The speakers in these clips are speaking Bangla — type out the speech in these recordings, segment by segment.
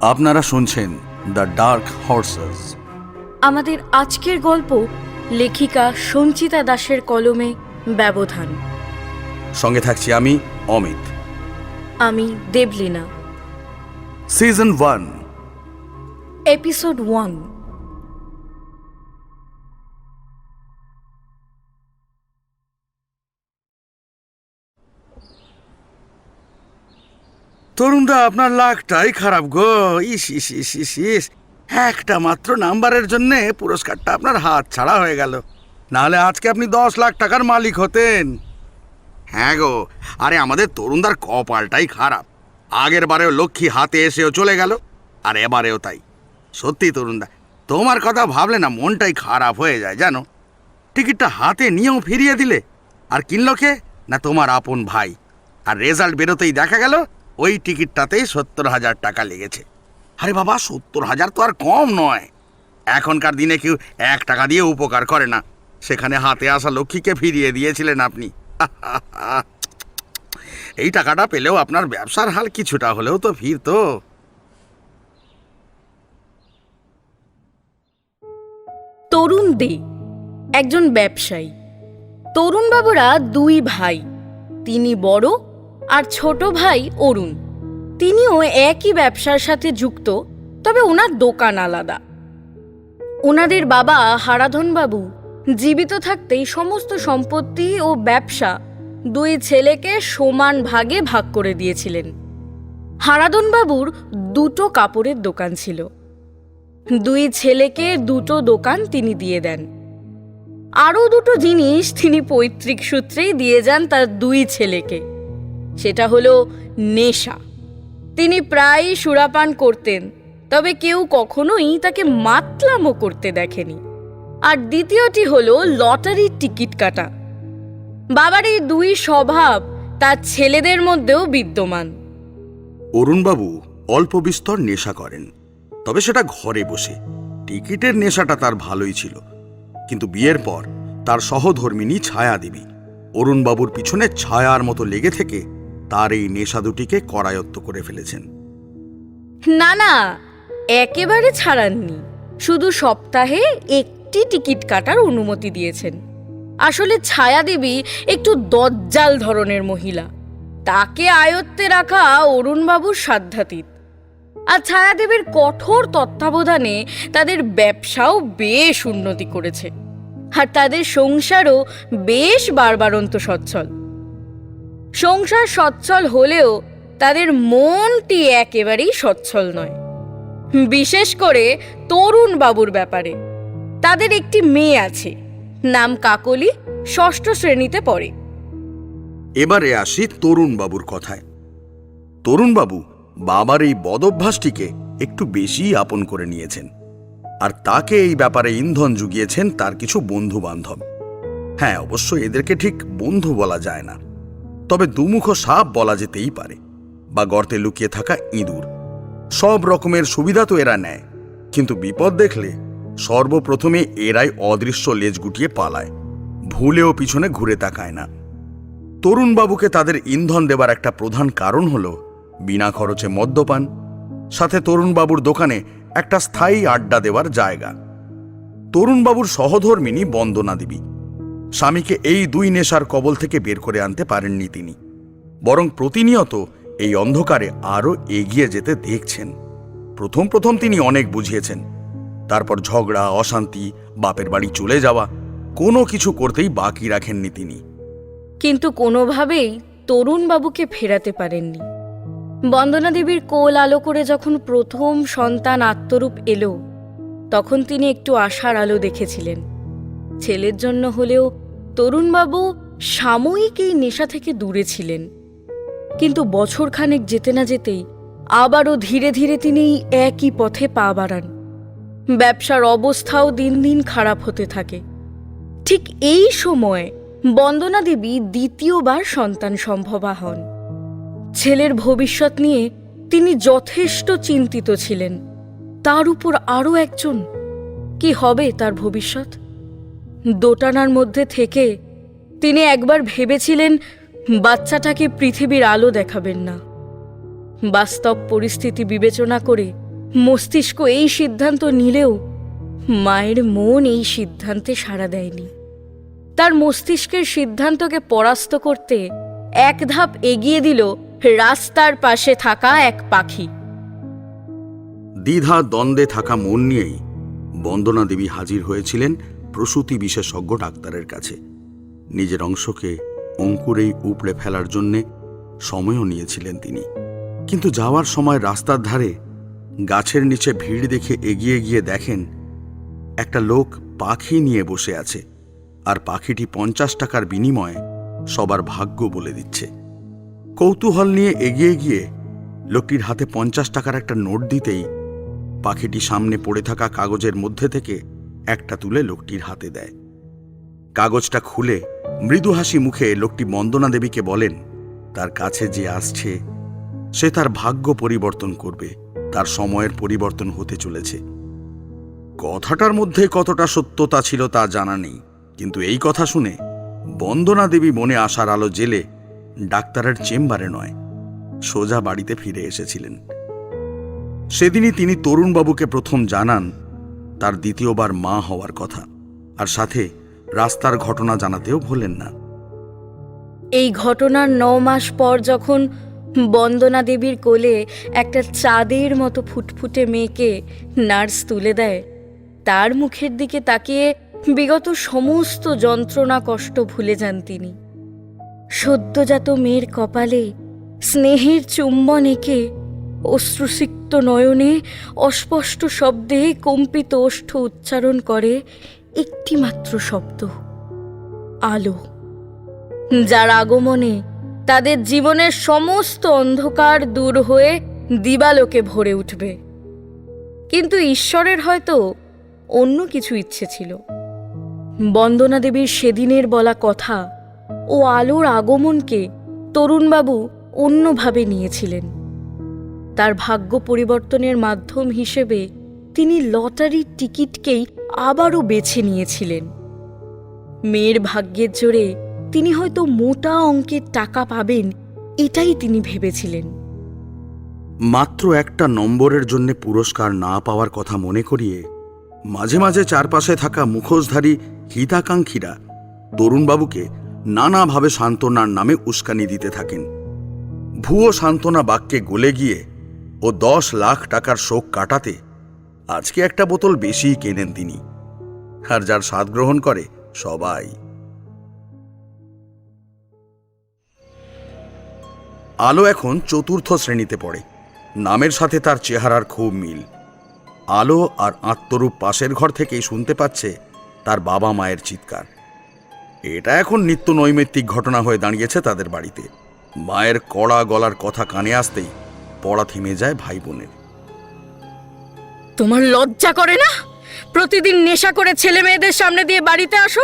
আপনারা শুনছেন দ্য ডার্ক হর্সেস। আমাদের আজকের গল্প লেখিকা সঞ্চিতা দাসের কলমে ব্যবধান। সঙ্গে থাকছি আমি অমিত। আমি দেবলীনা। Season 1, episode 1। তরুণদা, আপনার লাখটাই খারাপ গো। ইস ইস ইস ইস ইস, একটা মাত্র নাম্বারের জন্য পুরস্কারটা আপনার হাত ছাড়া হয়ে গেল। নাহলে আজকে আপনি 10 লাখ টাকার মালিক হতেন। হ্যাঁ গো, আরে আমাদের তরুণদার কপালটাই খারাপ। আগের বারেও লক্ষ্মী হাতে এসেও চলে গেল, আর এবারেও তাই। সত্যি তরুণদা, তোমার কথা ভাবলে না মনটাই খারাপ হয়ে যায় জানো। টিকিটটা হাতে নিয়েও ফিরিয়ে দিলে, আর কিনলো কে? না তোমার আপন ভাই। আর রেজাল্ট বেরোতেই দেখা গেল ওই টিকিটটাতেই 70,000 টাকা লেগেছে। আরে বাবা, 70,000 তো আর কম নয়। এখনকার দিনে কেউ 1 টাকা দিয়ে উপকার করে না, সেখানে হাতে আসা লক্ষ্মীকে ফিরিয়ে দিয়েছিলেন আপনি। এই টাকাটা পেলেও আপনার ব্যবসার হাল কিছুটা হলেও তো ফিরতো। তরুণ দে একজন ব্যবসায়ী। তরুণবাবুরা 2 ভাই। তিনি বড়, আর ছোট ভাই অরুণ। তিনিও একই ব্যবসার সাথে যুক্ত, তবে ওনার দোকান আলাদা। ওনাদের বাবা হারাধনবাবু জীবিত থাকতেই সমস্ত সম্পত্তি ও ব্যবসা 2 ছেলেকে সমান ভাগে ভাগ করে দিয়েছিলেন। হারাধনবাবুর 2টো কাপড়ের দোকান ছিল। 2 ছেলেকে 2টো দোকান তিনি দিয়ে দেন। আরও 2টো জিনিস তিনি পৈতৃক সূত্রেই দিয়ে যান তার 2 ছেলেকে। সেটা হলো নেশা। তিনি প্রায়ই সুরাপান করতেন, তবে কেউ কখনোই তাকে মাতলামো করতে দেখেনি। আর দ্বিতীয়টি হলো লটারির টিকিট কাটা। বাবার এই 2 স্বভাব তার ছেলেদের মধ্যেও বিদ্যমান। অরুণবাবু অল্প বিস্তর নেশা করেন, তবে সেটা ঘরে বসে। টিকিটের নেশাটা তার ভালোই ছিল, কিন্তু বিয়ের পর তার সহধর্মিণী ছায়া দেবী অরুণবাবুর পিছনে ছায়ার মতো লেগে থেকে তার এই নেশা দুটিকে করায়ত্ত করে ফেলেছেন। না না, একেবারে ছাড়াননি। শুধু সপ্তাহে 1টি টিকিট কাটার অনুমতি দিয়েছেন। আসলে ছায়া দেবী একটু দজ্জাল ধরনের মহিলা। তাকে আয়ত্তে রাখা অরুণবাবুর সাধ্যাতীত। আর ছায়া দেবীর কঠোর তত্ত্বাবধানে তাদের ব্যবসাও বেশ উন্নতি করেছে, আর তাদের সংসারও বেশ বারবারন্ত সচ্ছল। সংসার সচ্ছল হলেও তাদের মনটি একেবারেই সচ্ছল নয়, বিশেষ করে তরুণ বাবুর ব্যাপারে। তাদের একটি মেয়ে আছে, নাম কাকলি, 6ষ্ঠ শ্রেণীতে পড়ে। এবারে আসি তরুণবাবুর কথায়। তরুণবাবু বাবার এই বদভ্যাসটিকে একটু বেশি আপন করে নিয়েছেন, আর তাকে এই ব্যাপারে ইন্ধন জুগিয়েছেন তার কিছু বন্ধু বান্ধব। হ্যাঁ, অবশ্য এদেরকে ঠিক বন্ধু বলা যায় না, তবে দুমুখ সাপ বলা যেতেই পারে, বা গর্তে লুকিয়ে থাকা ইঁদুর। সব রকমের সুবিধা তো এরা নেয়, কিন্তু বিপদ দেখলে সর্বপ্রথমে এরাই অদৃশ্য লেজ গুটিয়ে পালায়, ভুলেও পিছনে ঘুরে তাকায় না। তরুণবাবুকে তাদের ইন্ধন দেবার একটা প্রধান কারণ হলো বিনা খরচে মদ্যপান, সাথে তরুণবাবুর দোকানে একটা স্থায়ী আড্ডা দেওয়ার জায়গা। তরুণবাবুর সহধর্মিণী বন্দনা দেবী স্বামীকে এই 2 নেশার কবল থেকে বের করে আনতে পারেননি তিনি, বরং প্রতিনিয়ত এই অন্ধকারে আরও এগিয়ে যেতে দেখছেন। প্রথম তিনি অনেক বুঝিয়েছেন, তারপর ঝগড়া, অশান্তি, বাপের বাড়ি চলে যাওয়া, কোনো কিছু করতেই বাকি রাখেননি তিনি। কিন্তু কোনোভাবেই তরুণবাবুকে ফেরাতে পারেননি। বন্দনা দেবীর কোল আলো করে যখন প্রথম সন্তান আত্মরূপ এলো, তখন তিনি একটু আশার আলো দেখেছিলেন। ছেলের জন্য হলেও তরুণবাবু সাময়িক এই নেশা থেকে দূরে ছিলেন। কিন্তু বছরখানেক যেতে না যেতেই আবারও ধীরে ধীরে তিনি একই পথে পা বাড়ান। ব্যবসার অবস্থাও দিন দিন খারাপ হতে থাকে। ঠিক এই সময় বন্দনা দেবী দ্বিতীয়বার সন্তান সম্ভবা হন। ছেলের ভবিষ্যৎ নিয়ে তিনি যথেষ্ট চিন্তিত ছিলেন। তার উপর আরও একজন, কি হবে তার ভবিষ্যৎ? দোটানার মধ্যে থেকে তিনি একবার ভেবেছিলেন বাচ্চাটাকে পৃথিবীর আলো দেখাবেন না। বাস্তব পরিস্থিতি বিবেচনা করে মস্তিষ্ক এই সিদ্ধান্ত নিলেও মায়ের মন এই সিদ্ধান্তে সাড়া দেয়নি। তার মস্তিষ্কের সিদ্ধান্তকে পরাস্ত করতে এক ধাপ এগিয়ে দিল রাস্তার পাশে থাকা এক পাখি। দ্বিধা দ্বন্দ্বে থাকা মন নিয়েই বন্দনা দেবী হাজির হয়েছিলেন প্রসূতি বিশেষজ্ঞ ডাক্তারের কাছে। নিজের অংশকে অঙ্কুরেই উপড়ে ফেলার জন্যে সময়ও নিয়েছিলেন তিনি। কিন্তু যাওয়ার সময় রাস্তার ধারে গাছের নিচে ভিড় দেখে এগিয়ে গিয়ে দেখেন একটা লোক পাখি নিয়ে বসে আছে, আর পাখিটি 50 টাকার বিনিময়ে সবার ভাগ্য বলে দিচ্ছে। কৌতূহল নিয়ে এগিয়ে গিয়ে লোকটির হাতে 50 টাকার একটা নোট দিতেই পাখিটি সামনে পড়ে থাকা কাগজের মধ্যে থেকে একটা তুলে লোকটির হাতে দেয়। কাগজটা খুলে মৃদু হাসি মুখে লোকটি বন্দনা দেবীকে বলেন, তার কাছে যে আসছে সে তার ভাগ্য পরিবর্তন করবে, তার সময়ের পরিবর্তন হতে চলেছে। কথাটার মধ্যে কতটা সত্যতা ছিল তা জানা নেই, কিন্তু এই কথা শুনে বন্দনা দেবী মনে আসার আলো জেলে ডাক্তারের চেম্বারে নয়, সোজা বাড়িতে ফিরে এসেছিলেন। সেদিনই তিনি তরুণবাবুকে প্রথম জানান তার দ্বিতীয়বার মা হওয়ার কথা, আর সাথে রাস্তার ঘটনা জানাতেও ভোলেন না। এই ঘটনার 9 মাস পর যখন বন্দনা দেবীর কোলে একটা চাঁদের মতো ফুটফুটে মেয়েকে নার্স তুলে দেয়, তার মুখের দিকে তাকিয়ে বিগত সমস্ত যন্ত্রণা কষ্ট ভুলে যান তিনি। সদ্যজাত মেয়ের কপালে স্নেহের চুম্বন এঁকে অশ্রুসিক্ত নয়নে অস্পষ্ট শব্দে কম্পিত ওষ্ঠ উচ্চারণ করে একটি মাত্র শব্দ, আলো, যার আগমনে তাদের জীবনের সমস্ত অন্ধকার দূর হয়ে দিবালোকে ভরে উঠবে। কিন্তু ঈশ্বরের হয়তো অন্য কিছু ইচ্ছে ছিল। বন্দনা দেবীর সেদিনের বলা কথা ও আলোর আগমনকে তরুণবাবু অন্যভাবে নিয়েছিলেন। তার ভাগ্য পরিবর্তনের মাধ্যম হিসেবে তিনি লটারির টিকিটকেই আবারও বেছে নিয়েছিলেন। মেয়ের ভাগ্যের জোরে তিনি হয়তো মোটা অঙ্কের টাকা পাবেন, এটাই তিনি ভেবেছিলেন। মাত্র একটা নম্বরের জন্য পুরস্কার না পাওয়ার কথা মনে করিয়ে মাঝে মাঝে চারপাশে থাকা মুখোশধারী হিতাকাঙ্ক্ষীরা তরুণবাবুকে নানাভাবে সান্ত্বনার নামে উস্কানি দিতে থাকেন। ভুয়ো সান্ত্বনা বাক্যে গলে গিয়ে ও 10 লাখ টাকার শোক কাটাতে আজকে একটা বোতল বেশিই কেনেন তিনি, আর যার স্বাদ গ্রহণ করে সবাই। আলো এখন 4র্থ শ্রেণীতে পড়ে। নামের সাথে তার চেহারার খুব মিল। আলো আর আত্মরূপ পাশের ঘর থেকেই শুনতে পাচ্ছে তার বাবা মায়ের চিৎকার। এটা এখন নিত্য নৈমিত্তিক ঘটনা হয়ে দাঁড়িয়েছে তাদের বাড়িতে। মায়ের কড়া গলার কথা কানে আসতেই পড়া থেমে যায় ভাই বোনের। তোমার লজ্জা করে না? প্রতিদিন নেশা করে ছেলে মেয়েদের সামনে দিয়ে বাড়িতে আসো।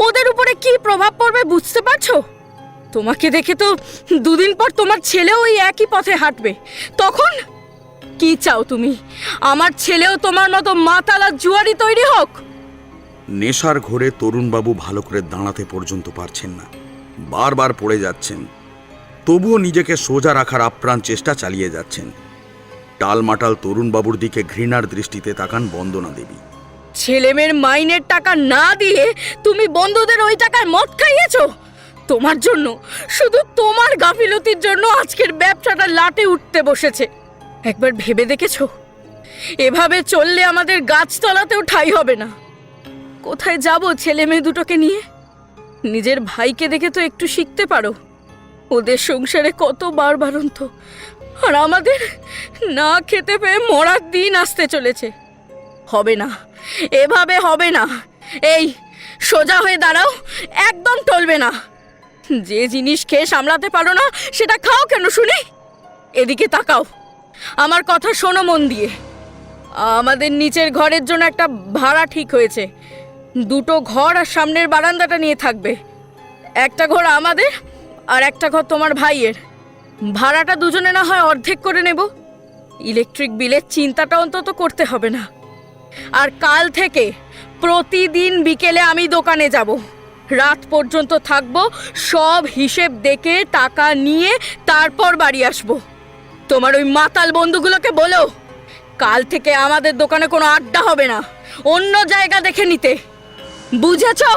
ওদের উপরে কি প্রভাব পড়বে বুঝতে পারছো? তোমাকে দেখে তো 2 দিন পর তোমার ছেলেও ওই একই পথে হাঁটবে। তখন কি চাও তুমি? আমার ছেলেও তোমার মতো মাতাল আর জুয়ারি তৈরি হোক? নেশার ঘোরে তরুণবাবু ভালো করে দাঁড়াতে পর্যন্ত পারছেন না, বারবার পড়ে যাচ্ছেন। তবুও নিজেকে সোজা রাখার আপ্রাণ চেষ্টা চালিয়ে যাচ্ছেন। টালমাটাল তরুণবাবুর দিকে ঘৃণার দৃষ্টিতে তাকান বন্দনা দেবী। ছেলেমেয়ের মাইনের টাকা না দিয়ে তুমি বন্ধুদের ওই টাকার মদ খাইয়েছো। তোমার জন্য, শুধু তোমার গাফিলতির জন্য আজকের ব্যবসাটা লাটে উঠতে বসেছে। একবার ভেবে দেখেছো? এভাবে চললে আমাদের গাছতলাতেও ঠাঁই হবে না। কোথায় যাব ছেলে মেয়ে দুটোকে নিয়ে? নিজের ভাইকে দেখে তো একটু শিখতে পারো। ওদের সংসারে কত বারবারন্ত, আর আমাদের না খেতে পেয়ে মরার দিন আসতে চলেছে। হবে না, এভাবে হবে না। এই সোজা হয়ে দাঁড়াও, একদম টলবে না। যে জিনিস খেয়ে সামলাতে পারো না সেটা খাও কেন শুনি? এদিকে তাকাও, আমার কথা শোনো মন দিয়ে। আমাদের নিচের ঘরের জন্য একটা ভাড়া ঠিক হয়েছে। 2টো ঘর আর সামনের বারান্দাটা নিয়ে থাকবে। একটা ঘর আমাদের আর একটা ঘর তোমার ভাইয়ের। ভাড়াটা দুজনে না হয় অর্ধেক করে নেব। ইলেকট্রিক বিলের চিন্তাটা অন্তত করতে হবে না। আর কাল থেকে প্রতিদিন বিকেলে আমি দোকানে যাব, রাত পর্যন্ত থাকবো। সব হিসেব দেখে টাকা নিয়ে তারপর বাড়ি আসবো। তোমার ওই মাতাল বন্ধুগুলোকে বলো কাল থেকে আমাদের দোকানে কোনো আড্ডা হবে না, অন্য জায়গা দেখে নিতে। বুঝেছো?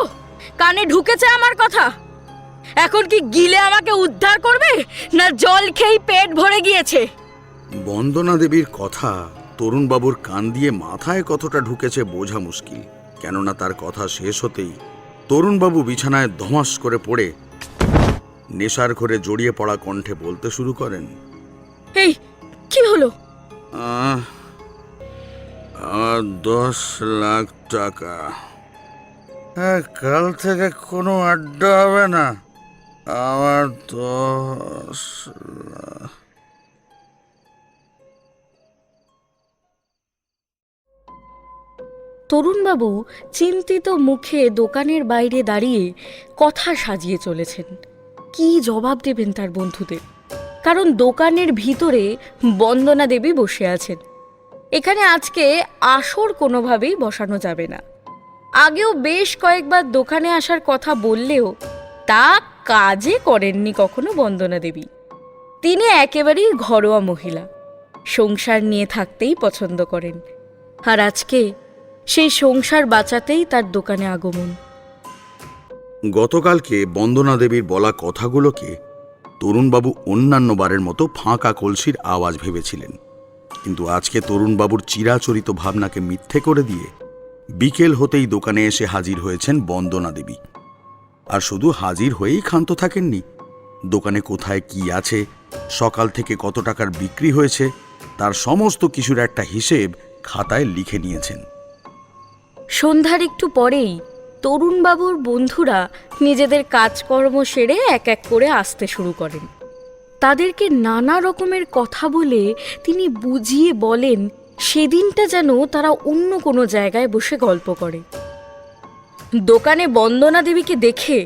কানে ঢুকেছে আমার কথা? এখন কি গিলে আমাকে উদ্ধার করবে, না জল খেয়ে পেট ভরে গিয়েছে? বন্দনা দেবীর কথা তরুণবাবুর কান দিয়ে মাথায় কতটা ঢুকেছে বোঝা মুশকিল। কেননা তার কথা শেষ হতেই তরুণবাবু বিছানায় ধমাস করে পড়ে নেশার ঘরে জড়িয়ে পড়া কণ্ঠে বলতে শুরু করেন, এই কি হলো? 10 লাখ টাকা। কাল থেকে কোনো আড্ডা হবে না। আমার 10 লাখ। তরুণবাবু চিন্তিত মুখে দোকানের বাইরে দাঁড়িয়ে কথা সাজিয়ে চলেছেন। কি জবাব দেবেন তার বন্ধুদের? কারণ দোকানের ভিতরে বন্দনা দেবী বসে আছেন। এখানে আজকে আসর কোনোভাবেই বসানো যাবে না। আগেও বেশ কয়েকবার দোকানে আসার কথা বললেও তা কাজে করেননি কখনো বন্দনা দেবী। তিনি একেবারেই ঘরোয়া মহিলা, সংসার নিয়ে থাকতেই পছন্দ করেন। আর আজকে সেই সংসার বাঁচাতেই তার দোকানে আগমন। গতকালকে বন্দনা দেবীর বলা কথাগুলোকে তরুণবাবু অন্যান্য বারের মতো ফাঁকা কলসির আওয়াজ ভেবেছিলেন, কিন্তু আজকে তরুণবাবুর চিরাচরিত ভাবনাকে মিথ্যে করে দিয়ে বিকেল হতেই দোকানে এসে হাজির হয়েছেন বন্দনা দেবী। আর শুধু হাজির হয়েই ক্ষান্ত থাকেননি, দোকানে কোথায় কি আছে, সকাল থেকে কত টাকার বিক্রি হয়েছে, তার সমস্ত কিছুর একটা হিসেব খাতায় লিখে নিয়েছেন। সন্ধ্যার একটু পরেই তরুণবাবুর বন্ধুরা নিজেদের কাজকর্ম সেরে এক এক করে আসতে শুরু করেন। তাদেরকে নানা রকমের কথা বলে তিনি বুঝিয়ে বলেন সেদিনটা যেন তারা অন্য কোনো জায়গায় বসে গল্প করে। দোকানে বন্দনা দেবীকে দেখে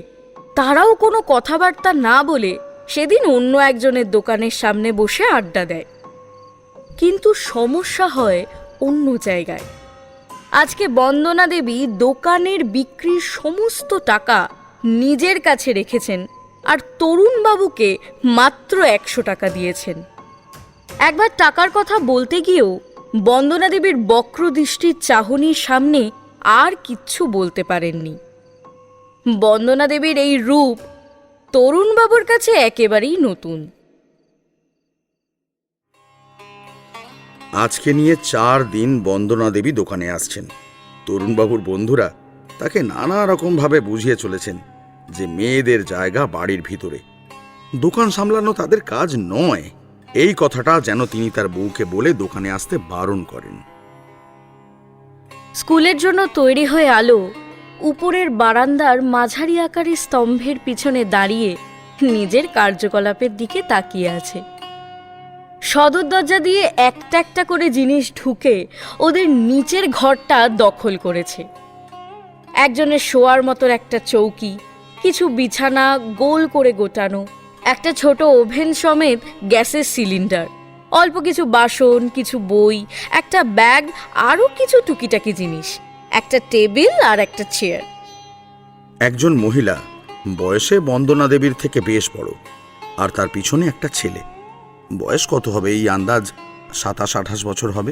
তারাও কোনো কথাবার্তা না বলে সেদিন অন্য একজনের দোকানের সামনে বসে আড্ডা দেয়। কিন্তু সমস্যা হয় অন্য জায়গায়। আজকে বন্দনা দেবী দোকানের বিক্রির সমস্ত টাকা নিজের কাছে রেখেছেন আর তরুণবাবুকে মাত্র 100 টাকা দিয়েছেন। একবার টাকার কথা বলতে গিয়েও বন্দনা দেবীর বক্রদৃষ্টির চাহনির সামনে আর কিচ্ছু বলতে পারেননি। বন্দনা দেবীর এই রূপ তরুণবাবুর কাছে একেবারেই নতুন। আজকে নিয়ে 4 দিন বন্দনা দেবী দোকানে আসছেন। তরুণবাবুর বন্ধুরা তাকে নানা রকমভাবে বুঝিয়ে চলেছেন যে মেয়েদের জায়গা বাড়ির ভিতরে, দোকান সামলানো তাদের কাজ নয়। এই কথাটা যেন তিনি তার বউকে বলে দোকানে আসতে বারণ করেন। স্কুলের জন্য তৈরি হয়ে আলো উপরের বারান্দার মাঝারি আকারের স্তম্ভের পিছনে দাঁড়িয়ে নিজের কার্যকলাপের দিকে তাকিয়ে আছে। সদর দরজা দিয়ে একটা একটা করে জিনিস ঢুকে ওদের নিচের ঘরটা দখল করেছে। একজনের শোয়ার মতো একটা চৌকি, কিছু বিছানা গোল করে গোটানো, একটা ছোট ওভেন সমেত গ্যাসের সিলিন্ডার, অল্প কিছু বাসন, কিছু বই, একটা ব্যাগ, আরও কিছু টুকিটাকি জিনিস, একটা টেবিল আর একটা চেয়ার। একজন মহিলা, বয়সে বন্দনা দেবীর থেকে বেশ বড়, আর তার পিছনে একটা ছেলে। বয়স কত হবে, এই আন্দাজ 27-28 বছর হবে।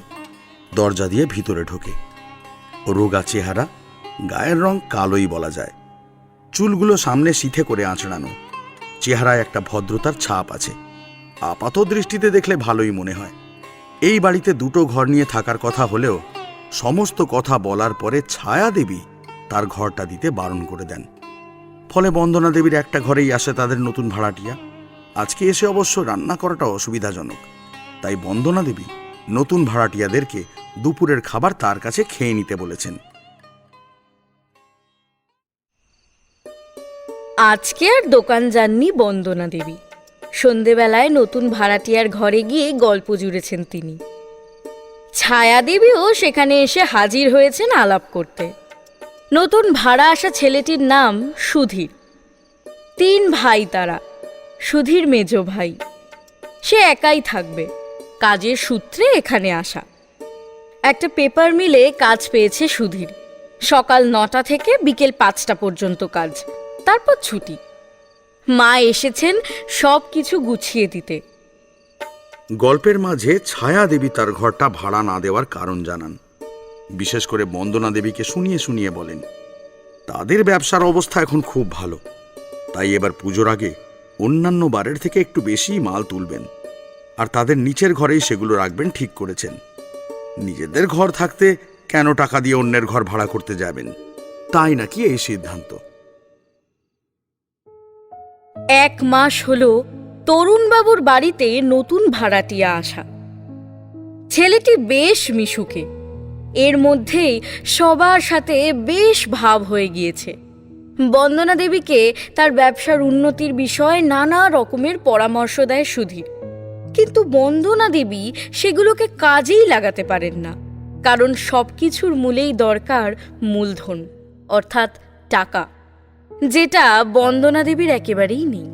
দরজা দিয়ে ভিতরে ঢোকে। রোগা চেহারা, গায়ের রং কালোই বলা যায়। চুলগুলো সামনে সিথে করে আঁচড়ানো, চেহারায় একটা ভদ্রতার ছাপ আছে। আপাত দৃষ্টিতে দেখলে ভালোই মনে হয়। এই বাড়িতে 2টো ঘর নিয়ে থাকার কথা হলেও সমস্ত কথা বলার পরে ছায়া দেবী তার ঘরটা দিতে বারণ করে দেন। ফলে বন্দনা দেবীর একটা ঘরেই আসে তাদের নতুন ভাড়াটিয়া। আজকে এসে অবশ্য রান্না করাটা অসুবিধাজনক, তাই বন্দনা দেবী নতুন ভাড়াটিয়াদেরকে দুপুরের খাবার তার কাছে খেয়ে নিতে বলেছেন। আজকে আর দোকান যাননি বন্দনা দেবী। সন্ধেবেলায় নতুন ভাড়াটিয়ার ঘরে গিয়ে গল্প জুড়েছেন তিনি। ছায়া দেবীও সেখানে এসে হাজির হয়েছেন আলাপ করতে। নতুন ভাড়া আসা ছেলেটির নাম সুধীর। 3 ভাই তারা। সুধীর মেজ ভাই। সে একাই থাকবে, কাজের সূত্রে এখানে আসা। একটা পেপার মিলে কাজ পেয়েছে সুধীর। সকাল 9টা থেকে বিকেল 5টা পর্যন্ত কাজ, তারপর ছুটি। মা এসেছেন সব কিছু গুছিয়ে দিতে। গল্পের মাঝে ছায়া দেবী তার ঘরটা ভাড়া না দেওয়ার কারণ জানান। বিশেষ করে বন্দনা দেবীকে শুনিয়ে শুনিয়ে বলেন তাদের ব্যবসার অবস্থা এখন খুব ভালো, তাই এবার পুজোর আগে অন্যান্য বারের থেকে একটু বেশি মাল তুলবেন, আর তাদের নিচের ঘরেই সেগুলো রাখবেন ঠিক করেছেন। নিজেদের ঘর থাকতে কেন টাকা দিয়ে অন্যের ঘর ভাড়া করতে যাবেন, তাই নাকি এই সিদ্ধান্ত। 1 মাস হলো তরুণবাবুর বাড়িতে নতুন ভাড়াটিয়া আসা। ছেলেটি বেশ মিশুকে, এর মধ্যেই সবার সাথে বেশ ভাব হয়ে গিয়েছে। বন্দনা দেবীকে তার ব্যবসার উন্নতির বিষয়ে নানা রকমের পরামর্শ দেয় সুধীর, কিন্তু বন্দনা দেবী সেগুলোকে কাজেই লাগাতে পারেন না, কারণ সবকিছুর মূলেই দরকার মূলধন, অর্থাৎ টাকা, যেটা বন্দনা দেবীর একেবারেই নেই।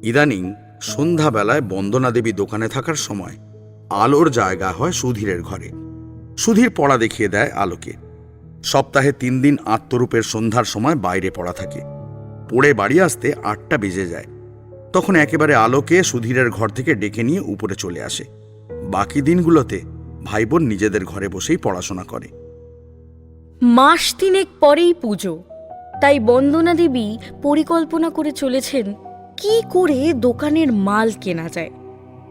ইদানিং সন্ধ্যাবেলায় বন্দনা দেবী দোকানে থাকার সময় আলোর জায়গা হয় সুধীরের ঘরে। সুধীর পড়া দেখিয়ে দেয় আলোকে। সপ্তাহে 3 দিন আত্মরূপের সন্ধ্যার সময় বাইরে পড়া থাকে। পড়ে বাড়ি আসতে 8টা বেজে যায়। তখন একেবারে আলোকে সুধীরের ঘর থেকে ডেকে নিয়ে উপরে চলে আসে। বাকি দিনগুলোতে ভাই বোন নিজেদের ঘরে বসেই পড়াশোনা করে। মাস 3 পরেই পুজো, তাই বন্দনা দেবী পরিকল্পনা করে চলেছেন কি করে দোকানের মাল কেনা যায়।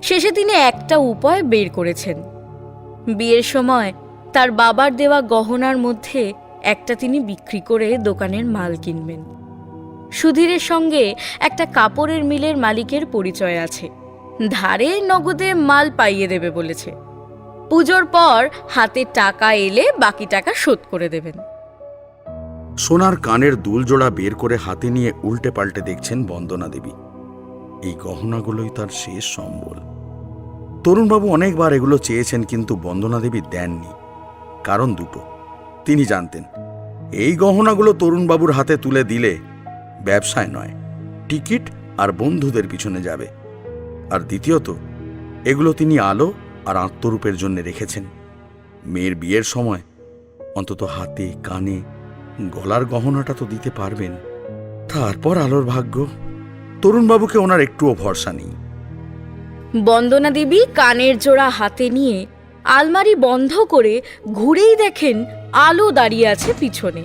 শেষে তিনি একটা উপায় বের করেছেন। বিয়ের সময় তার বাবার দেওয়া গহনার মধ্যে একটা তিনি বিক্রি করে দোকানের মাল কিনবেন। সুধীরের সঙ্গে একটা কাপড়ের মিলের মালিকের পরিচয় আছে, ধারে নগদে মাল পাইয়ে দেবে বলেছে। পুজোর পর হাতে টাকা এলে বাকি টাকা শোধ করে দেবেন। সোনার কানের দুল জোড়া বের করে হাতে নিয়ে উল্টে পাল্টে দেখছেন বন্দনা দেবী। এই গহনাগুলোই তার শেষ সম্বল। তরুণবাবু অনেকবার এগুলো চেয়েছেন, কিন্তু বন্দনা দেবী দেননি। কারণ দুটো। তিনি জানতেন এই গহনাগুলো তরুণবাবুর হাতে তুলে দিলে ব্যবসায় নয়, টিকিট আর বন্ধুদের পিছনে যাবে। আর দ্বিতীয়ত, এগুলো তিনি আলো আর আত্মরূপের জন্য রেখেছেন। মেয়ের বিয়ের সময় অন্তত হাতে, কানে, গলার গহনাটা তো দিতে পারবেন। তারপর আলোর ভাগ্য। তরুণবাবুকে ওনার একটুও ভরসা নেই। বন্দনা দেবী কানের জোড়া হাতে নিয়ে আলমারি বন্ধ করে ঘুরেই দেখেন আলো দাঁড়িয়ে আছে পিছনে,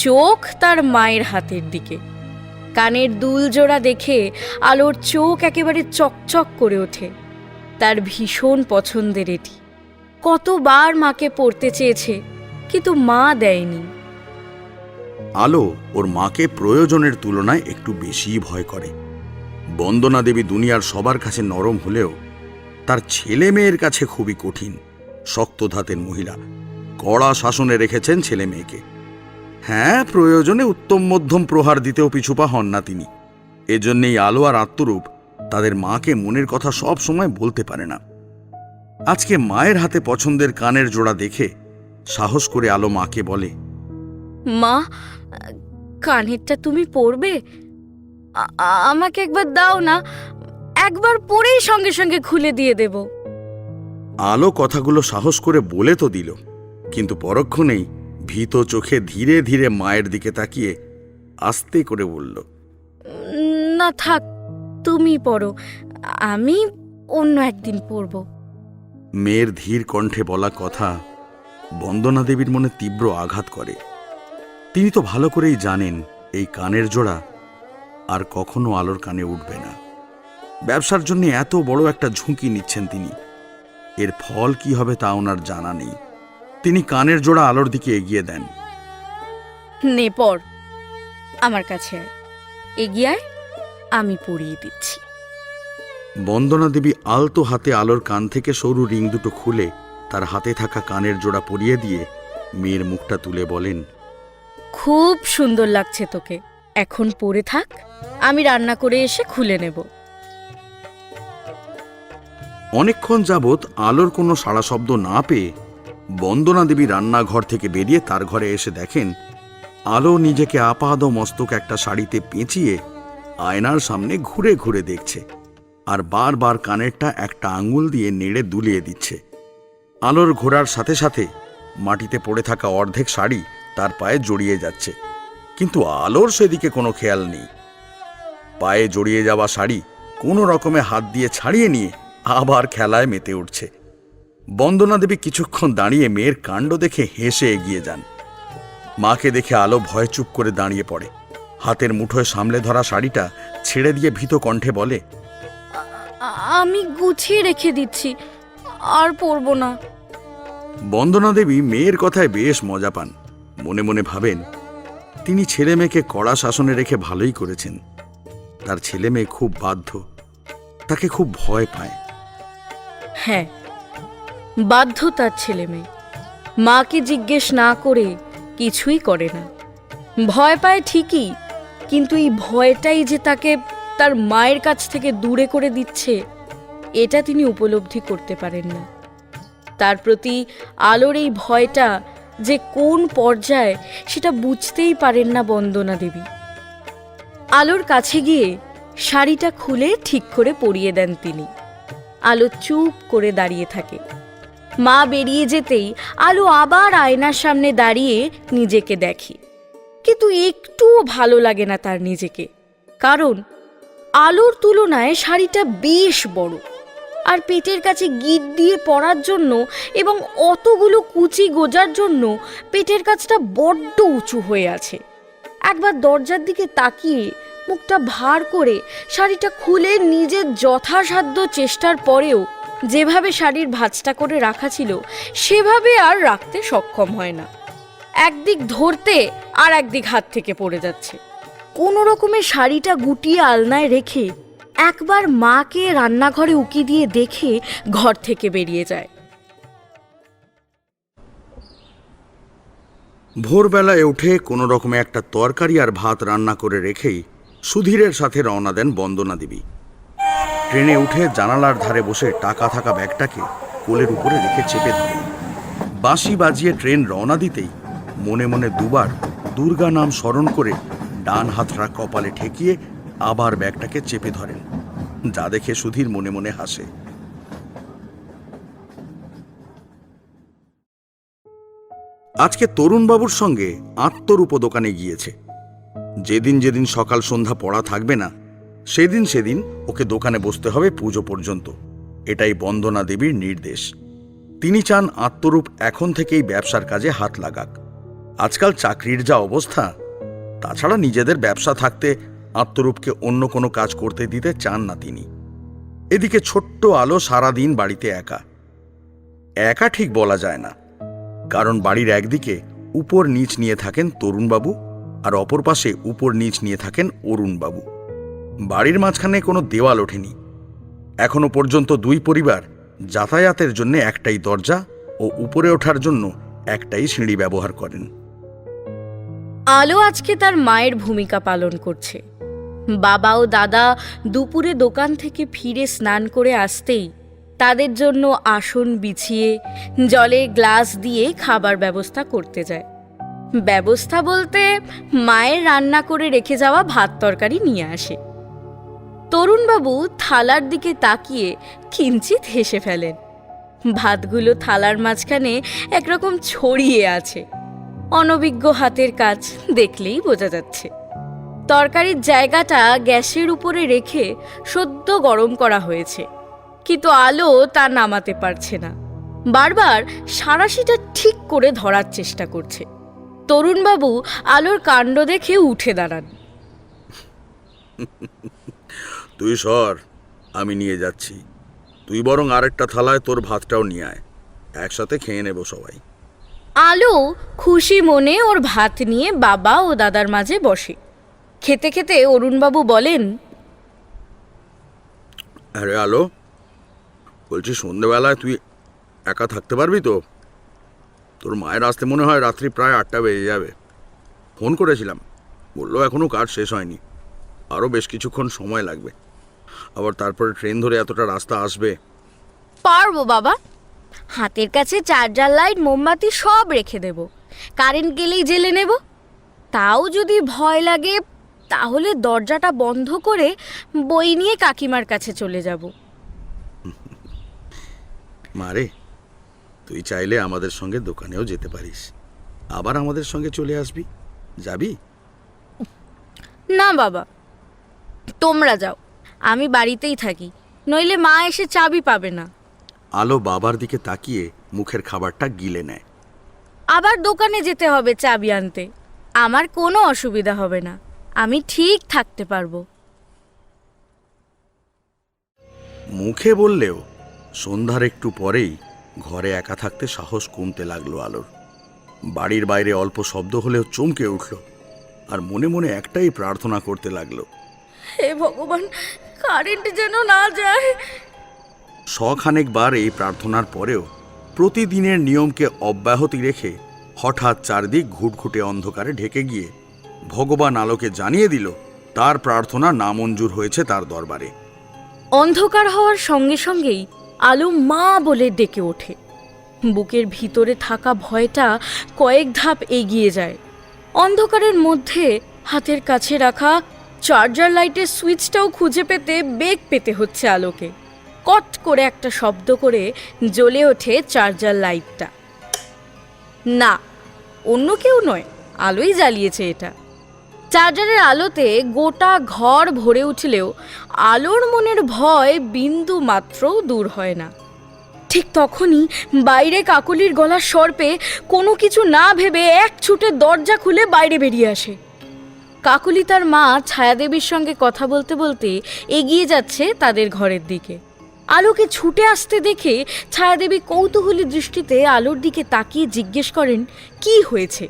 চোখ তার মায়ের হাতের দিকে। কানের দুল জোড়া দেখে আলোর চোখ একেবারে চকচক করে ওঠে। তার ভীষণ পছন্দের এটি। কতবার মাকে পড়তে চেয়েছে, কিন্তু মা দেয়নি। আলো ওর মাকে প্রয়োজনের তুলনায় একটু বেশি ভয় করে। বন্দনা দেবী দুনিয়ার সবার কাছে নরম হলেও তার ছেলে মেয়ের কাছে খুবই কঠিন, শক্ত ধাতের মহিলা। কড়া শাসনে রেখেছেন ছেলে মেয়েকে। হ্যাঁ, প্রয়োজনে উত্তম মধ্যম প্রহার দিতেও পিছুপা হন না তিনি। এজন্যেই আলো আর আত্মরূপ তাদের মাকে মনের কথা সব সময় বলতে পারে না। আজকে মায়ের হাতে পছন্দের কানের জোড়া দেখে সাহস করে আলো মাকে বলে, মা, কানেরটা তুমি পরবে? আমাকে একবার দাও না, একবার পরেই সঙ্গে সঙ্গে খুলে দিয়ে দেব। আলো কথাগুলো সাহস করে বলে তো দিল, কিন্তু পরক্ষণেই ভীত চোখে ধীরে ধীরে মায়ের দিকে তাকিয়ে আস্তে করে বলল, না থাক, তুমি পরো, আমি অন্য একদিন পরব। মেয়ের ধীর কণ্ঠে বলা কথা বন্দনা দেবীর মনে তীব্র আঘাত করে। তিনি তো ভালো করেই জানেন এই কানের জোড়া আর কখনো আলোর কানে উঠবে না। ব্যবসার জন্য এত বড় একটা ঝুঁকি নিচ্ছেন তিনি, এর ফল কি হবে তা ওনার জানা নেই। তিনি কানের জোড়া আলোর দিকে এগিয়ে দেন। নে পর, আমার কাছে আয়, এগিয়ে আয়, আমি পরিয়ে দিচ্ছি। বন্দনা দেবী আলতো হাতে আলোর কান থেকে সরু রিং দুটো খুলে তার হাতে থাকা কানের জোড়া পরিয়ে দিয়ে মেয়ের মুখটা তুলে বলেন, খুব সুন্দর লাগছে তোকে, এখন পরে থাক, আমি রান্না করে এসে খুলে নেব। অনেকক্ষণ যাবৎ আলোর কোনো সাড়া শব্দ না পেয়ে বন্দনা দেবী রান্নাঘর থেকে বেরিয়ে তার ঘরে এসে দেখেন আলো নিজেকে আপাদ মস্তক একটা শাড়িতে পেঁচিয়ে আয়নার সামনে ঘুরে ঘুরে দেখছে, আর বারবার কানেরটা একটা আঙুল দিয়ে নেড়ে দুলিয়ে দিচ্ছে। আলোর ঘোরার সাথে সাথে মাটিতে পড়ে থাকা অর্ধেক শাড়ি তার পায়ে জড়িয়ে যাচ্ছে, কিন্তু আলোর সেদিকে কোনো খেয়াল নেই। পায়ে জড়িয়ে যাওয়া শাড়ি কোনো রকমে হাত দিয়ে ছাড়িয়ে নিয়ে আবার খেলায় মেতে উঠছে। বন্দনা দেবী কিছুক্ষণ দাঁড়িয়ে মেয়ের কাণ্ড দেখে হেসে এগিয়ে যান। মাকে দেখে আলো ভয়ে চুপ করে দাঁড়িয়ে পড়ে। হাতের মুঠোয় সামলে ধরা শাড়িটা ছেড়ে দিয়ে ভীত কণ্ঠে বলে, আমি গুছিয়ে রেখে দিচ্ছি, আর পরবো না। বন্দনা দেবী মেয়ের কথায় বেশ মজা পান। মনে মনে ভাবেন, তিনি ছেলে মেয়েকে কড়া শাসনে রেখে ভালোই করেছেন। তার ছেলে মেয়ে খুব বাধ্য, তাকে খুব ভয় পায়। হ্যাঁ, বাধ্য তার ছেলে মেয়ে। মাকে জিজ্ঞেস না করে কিছুই করে না। ভয় পায় ঠিকই, কিন্তু এই ভয়টাই যে তাকে তার মায়ের কাছ থেকে দূরে করে দিচ্ছে, এটা তিনি উপলব্ধি করতে পারেন না। তার প্রতি আলোর এই ভয়টা যে কোন পর্যায়ে, সেটা বুঝতেই পারেন না বন্দনা দেবী। আলোর কাছে গিয়ে শাড়িটা খুলে ঠিক করে পরিয়ে দেন তিনি। আলো চুপ করে দাঁড়িয়ে থাকে। মা বেরিয়ে যেতেই আলো আবার আয়নার সামনে দাঁড়িয়ে নিজেকে দেখে, কিন্তু একটুও ভালো লাগে না তার নিজেকে। কারণ আলোর তুলনায় শাড়িটা বেশ বড়, আর পেটের কাছে গিট দিয়ে পরার জন্য এবং অতগুলো কুচি গোজার জন্য পেটের কাছটা বড্ড উঁচু হয়ে আছে। একবার দরজার দিকে তাকিয়ে মুখটা ভার করে শাড়িটা খুলে নিজের যথাসাধ্য চেষ্টার পরেও যেভাবে শাড়ির ভাঁজটা করে রাখা ছিল, সেভাবে আর রাখতে সক্ষম হয় না। একদিক ধরতে আর একদিক হাত থেকে পড়ে যাচ্ছে। কোনো রকমে শাড়িটা গুটিয়ে আলনায় রেখে একবার মাকে রান্নাঘরে উকি দিয়ে দেখে ঘর থেকে বেরিয়ে যায়। ভোরবেলায় উঠে কোনো রকমে একটা তরকারি আর ভাত রান্না করে রেখেই সুধীরের সাথে রওনা দেন বন্দনা দেবী। ট্রেনে উঠে জানালার ধারে বসে টাকা থাকা ব্যাগটাকে কোলের উপরে রেখে চেপে ধরেন। বাঁশি বাজিয়ে ট্রেন রওনা দিতেই মনে মনে দুবার দুর্গা নাম স্মরণ করে ডান হাতটা কপালে ঠেকিয়ে আবার ব্যাগটাকে চেপে ধরেন, যা দেখে সুধীর মনে মনে হাসে। আজকে তরুণবাবুর সঙ্গে আত্মরূপ দোকানে গিয়েছে। যেদিন যেদিন সকাল সন্ধ্যা পড়া থাকবে না, সেদিন সেদিন ওকে দোকানে বসতে হবে পুজো পর্যন্ত। এটাই বন্দনা দেবীর নির্দেশ। তিনি চান আত্মরূপ এখন থেকেই ব্যবসার কাজে হাত লাগাক। আজকাল চাকরির যা অবস্থা, তাছাড়া নিজেদের ব্যবসা থাকতে আত্মরূপকে অন্য কোনো কাজ করতে দিতে চান না তিনি। এদিকে ছোট্ট আলো সারাদিন বাড়িতে একা। একা ঠিক বলা যায় না, কারণ বাড়ির একদিকে উপর নিচ নিয়ে থাকেন তরুণবাবু, আর অপর পাশে উপর নিচ নিয়ে থাকেন অরুণবাবু। বাড়ির মাঝখানে কোনো দেওয়াল ওঠেনি। এখনো পর্যন্ত দুই পরিবার যাতায়াতের জন্য একটাই দরজা ও উপরে ওঠার জন্য একটাই সিঁড়ি ব্যবহার করেন। আলো আজকে তার মায়ের ভূমিকা পালন করছে। বাবা ও দাদা দুপুরে দোকান থেকে ফিরে স্নান করে আসতেই তাদের জন্য আসন বিছিয়ে জলের গ্লাস দিয়ে খাবার ব্যবস্থা করতে যায়। ব্যবস্থা বলতে মায়ের রান্না করে রেখে যাওয়া ভাত তরকারি নিয়ে আসে। তরুণবাবু থালার দিকে তাকিয়ে কিঞ্চিত হেসে ফেলেন। ভাতগুলো থালার মাঝখানে একরকম ছড়িয়ে আছে। অনভিজ্ঞ হাতের কাজ দেখলেই বোঝা যাচ্ছে। তরকারির জায়গাটা গ্যাসের উপরে রেখে সদ্য গরম করা হয়েছে, কিন্তু আলো তা নামাতে পারছে না। বারবার সাঁড়াশিটা ঠিক করে ধরার চেষ্টা করছে। তরুণবাবু আলোর কাণ্ড দেখে উঠে দাঁড়ান। তুই সর, আমি নিয়ে যাচ্ছি। তুই বরং আরেকটা থালায় তোর ভাতটাও নিয়ে আয়, একসাথে খেয়ে নেব সবাই। আলো খুশি মনে ওর ভাত নিয়ে বাবা ও দাদার মাঝে বসে। খেতে খেতে অরুণবাবু বলেন, আরে আলো, বলছি সন্ধ্যেবেলায় তুই একা থাকতে পারবি তো? তোর মায়ের আসতে মনে হয় রাত্রি প্রায় 8টা বেজে যাবে। ফোন করেছিলাম, বললো এখনো কাজ শেষ হয়নি, আরও বেশ কিছুক্ষণ সময় লাগবে। আবার তারপরে ট্রেন ধরে এতটা রাস্তা আসবে। পারবো বাবা, হাতের কাছে চার্জার লাইট মোমবাতি সব রেখে দেব। কারেন্ট গেলেই জেলে নেব। তাও যদি ভয় লাগে তাহলে দরজাটা বন্ধ করে বই নিয়ে কাকিমার কাছে চলে যাব। মারে, তুই চাইলে আমাদের সঙ্গে দোকানেও যেতে পারিস, আবার আমাদের সঙ্গে চলে আসবি। যাবি? না বাবা, তোমরা যাও, আমি বাড়িতেই থাকি। নইলে মা এসে চাবি পাবে না। আলো বাবার দিকে তাকিয়ে মুখের খাবারটা গিলে নেয়। আবার দোকানে যেতে হবে চাবি আনতে। আমার কোনো অসুবিধা হবে না, আমি ঠিক থাকতে পারবো। মুখে বললেও সন্ধ্যার একটু পরেই ঘরে একা থাকতে সাহস কমতে লাগলো আলোর। বাড়ির বাইরে অল্প শব্দ হলেও চমকে উঠল, আর মনে মনে একটাই প্রার্থনা করতে লাগলো, হে ভগবান, কারেন্ট যেন না যায়। শখানেকবার এই প্রার্থনার পরেও প্রতিদিনের নিয়মকে অব্যাহতি রেখে হঠাৎ চারদিক ঘুটঘুটে অন্ধকারে ঢেকে গিয়ে ভগবান আলোকে জানিয়ে দিল তার প্রার্থনা নামঞ্জুর হয়েছে তার দরবারে। অন্ধকার হওয়ার সঙ্গে সঙ্গেই আলো মা বলে ডেকে ওঠে। বুকের ভিতরে থাকা ভয়টা কয়েক ধাপ এগিয়ে যায়। অন্ধকারের মধ্যে হাতের কাছে রাখা চার্জার লাইটের সুইচটাও খুঁজে পেতে বেগ পেতে হচ্ছে আলোকে। কট করে একটা শব্দ করে জ্বলে ওঠে চার্জার লাইটটা। না, অন্য কেউ নয়, আলোই জ্বালিয়েছে এটা। চার্জারের আলোতে গোটা ঘর ভরে উঠলেও আলোর মনের ভয় বিন্দু মাত্রও দূর হয় না। ঠিক তখনই বাইরে কাকলির গলার স্বর পেয়ে কোনো কিছু না ভেবে এক ছুটে দরজা খুলে বাইরে বেরিয়ে আসে। কাকলি তার মা ছায়াদেবীর সঙ্গে কথা বলতে বলতে এগিয়ে যাচ্ছে তাদের ঘরের দিকে। আলোকে ছুটে আসতে দেখে ছায়াদেবী কৌতূহলী দৃষ্টিতে আলোর দিকে তাকিয়ে জিজ্ঞেস করেন, কি হয়েছে?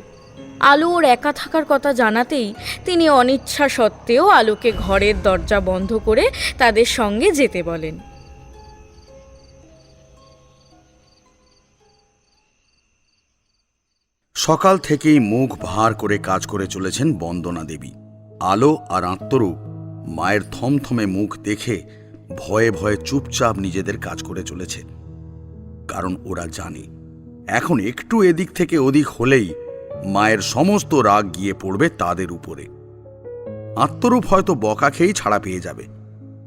আলো ওর একা থাকার কথা জানাতেই তিনি অনিচ্ছা সত্ত্বেও আলোকে ঘরের দরজা বন্ধ করে তাদের সঙ্গে যেতে বলেন। সকাল থেকেই মুখ ভার করে কাজ করে চলেছেন বন্দনা দেবী। আলো আর আত্মরূপ মায়ের থমথমে মুখ দেখে ভয়ে ভয়ে চুপচাপ নিজেদের কাজ করে চলেছে, কারণ ওরা জানে এখন একটু এদিক থেকে ওদিক হলেই মায়ের সমস্ত রাগ গিয়ে পড়বে তাদের উপরে। আত্মরূপ হয়তো বকা খেয়েই ছাড়া পেয়ে যাবে,